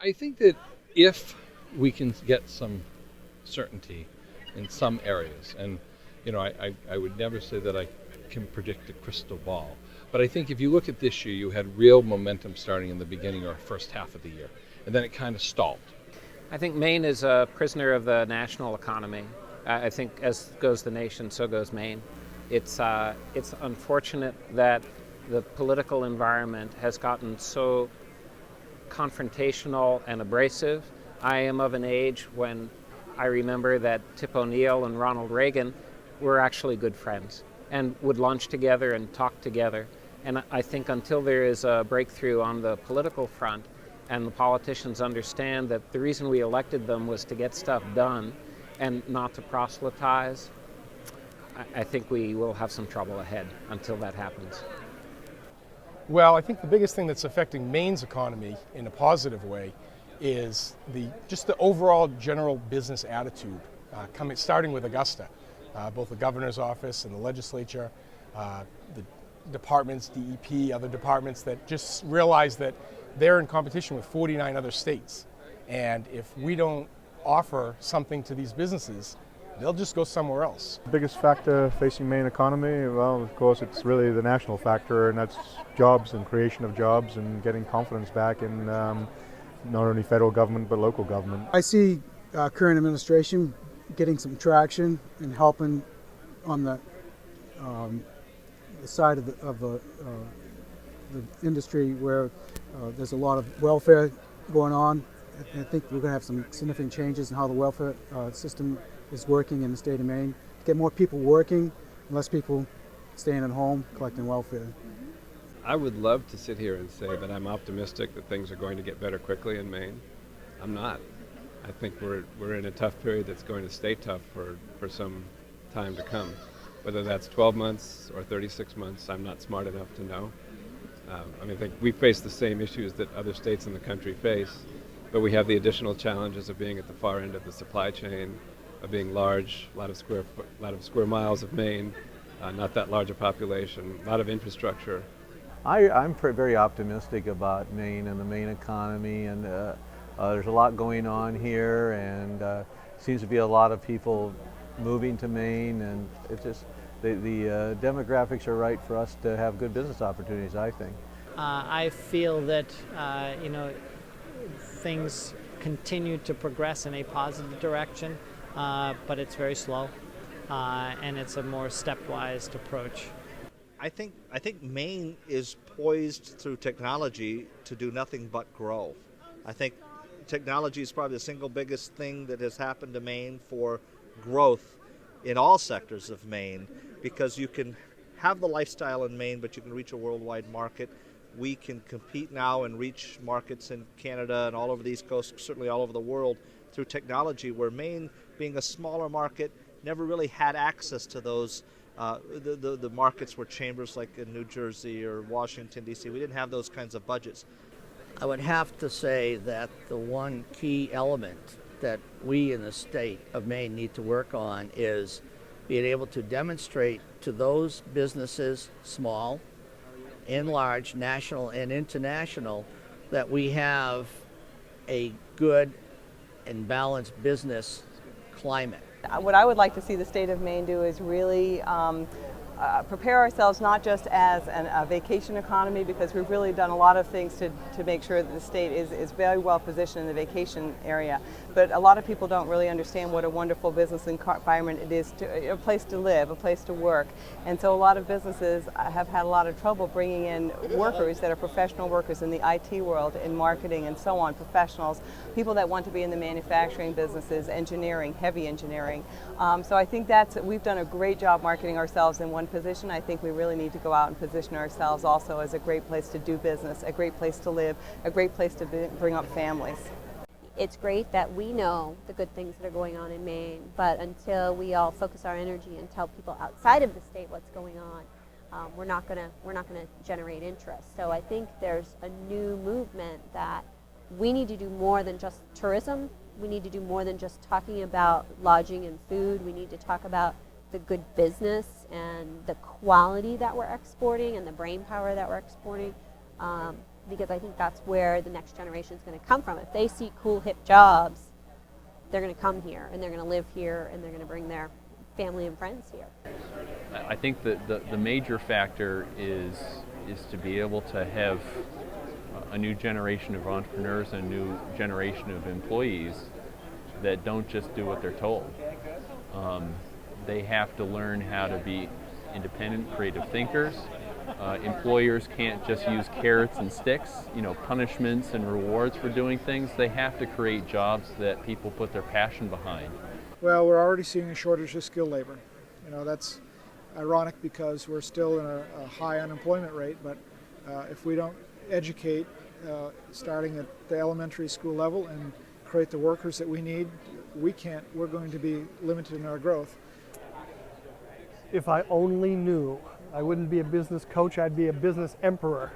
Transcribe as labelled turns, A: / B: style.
A: I think that if we can get some certainty in some areas, and I would never say that I can predict a crystal ball, but I think if you look at this year, you had real momentum starting in the beginning or first half of the year, and then it kind of stalled.
B: I think Maine is a prisoner of the national economy. I think as goes the nation, so goes Maine. It's unfortunate that the political environment has gotten so confrontational and abrasive. I am of an age when I remember that Tip O'Neill and Ronald Reagan were actually good friends and would lunch together and talk together. And I think until there is a breakthrough on the political front and the politicians understand that the reason we elected them was to get stuff done and not to proselytize, I think we will have some trouble ahead until that happens.
C: Well, I think the biggest thing that's affecting Maine's economy in a positive way is just the overall general business attitude, starting with Augusta, both the governor's office and the legislature, the departments, DEP, other departments that just realize that they're in competition with 49 other states. And if we don't offer something to these businesses, they'll just go somewhere else.
D: The biggest factor facing Maine economy, well, of course, it's really the national factor, and that's jobs and creation of jobs and getting confidence back in not only federal government but local government.
E: I see current administration getting some traction and helping on the side of the industry where there's a lot of welfare going on. I think we're going to have some significant changes in how the welfare system is working in the state of Maine. To get more people working, less people staying at home collecting welfare.
F: I would love to sit here and say that I'm optimistic that things are going to get better quickly in Maine. I'm not. I think we're in a tough period that's going to stay tough for some time to come. Whether that's 12 months or 36 months, I'm not smart enough to know. I think we face the same issues that other states in the country face, but we have the additional challenges of being at the far end of the supply chain, of being large, a lot of square miles of Maine, not that large a population, a lot of infrastructure.
G: I'm very optimistic about Maine and the Maine economy, and there's a lot going on here, and seems to be a lot of people moving to Maine, and it's just the demographics are right for us to have good business opportunities, I think.
H: I feel that things continue to progress in a positive direction, but it's very slow, and it's a more stepwise approach.
I: I think Maine is poised through technology to do nothing but grow. I think technology is probably the single biggest thing that has happened to Maine for growth in all sectors of Maine, because you can have the lifestyle in Maine, but you can reach a worldwide market. We can compete now and reach markets in Canada and all over the East Coast, certainly all over the world, through technology, where Maine, being a smaller market, never really had access to those the markets where chambers like in New Jersey or Washington, D.C., we didn't have those kinds of budgets.
J: I would have to say that the one key element that we in the state of Maine need to work on is being able to demonstrate to those businesses, small and large, national and international, that we have a good and balanced business climate.
K: What I would like to see the state of Maine do is really prepare ourselves not just as a vacation economy, because we've really done a lot of things to make sure that the state is very well positioned in the vacation area. But a lot of people don't really understand what a wonderful business environment it is, a place to live, a place to work. And so a lot of businesses have had a lot of trouble bringing in workers that are professional workers in the IT world, in marketing and so on, professionals, people that want to be in the manufacturing businesses, engineering, heavy engineering. So I think we've done a great job marketing ourselves in one position. I think we really need to go out and position ourselves also as a great place to do business, a great place to live, a great place to bring up families.
L: It's great that we know the good things that are going on in Maine, but until we all focus our energy and tell people outside of the state what's going on, we're not gonna generate interest. So I think there's a new movement that we need to do more than just tourism. We need to do more than just talking about lodging and food. We need to talk about the good business and the quality that we're exporting and the brain power that we're exporting. because I think that's where the next generation is going to come from. If they see cool, hip jobs, they're going to come here, and they're going to live here, and they're going to bring their family and friends here.
M: I think that the major factor is to be able to have a new generation of entrepreneurs and a new generation of employees that don't just do what they're told. They have to learn how to be independent, creative thinkers. Employers can't just use carrots and sticks, punishments and rewards for doing things. They have to create jobs that people put their passion behind.
N: Well, we're already seeing a shortage of skilled labor. That's ironic because we're still in a high unemployment rate, but if we don't educate starting at the elementary school level and create the workers that we need, we're going to be limited in our growth.
O: If I only knew, I wouldn't be a business coach, I'd be a business emperor.